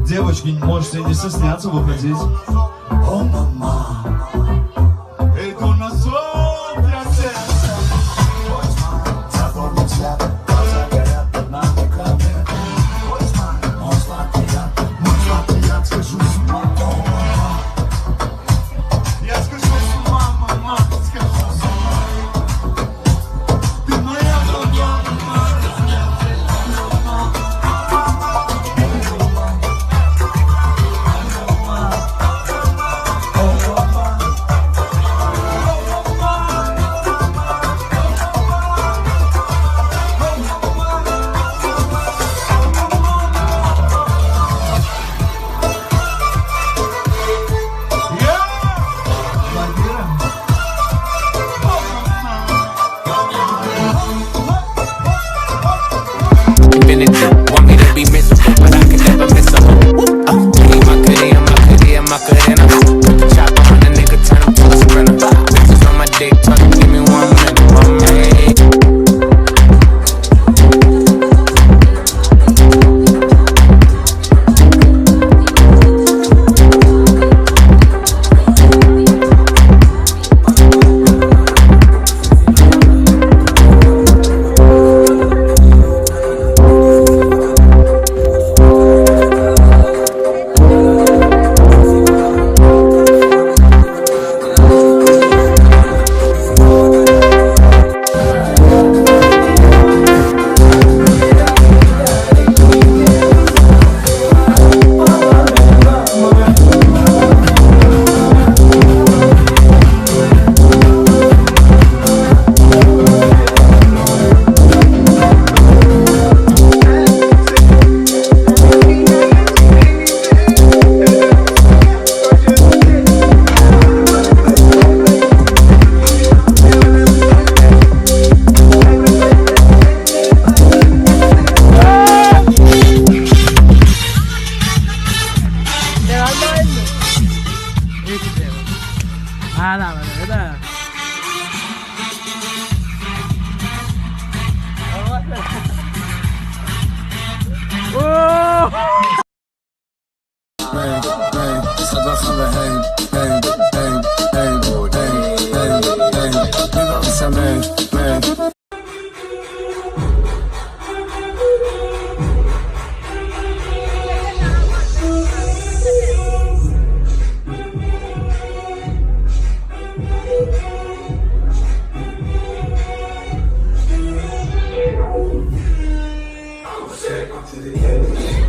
Девочки, можете не стесняться выходить. Это у нас сон для сердца. Я скажу с ума, мама, скажу с ума. Ты моя мама. Want me to be miserable, but I can never miss a hoe. Macarena. Put the chopper on the nigga, turn him to a sprinter. Bitches on my dick, talking, give me 1 minute, 1 minute. Nada, ¿verdad? To the end.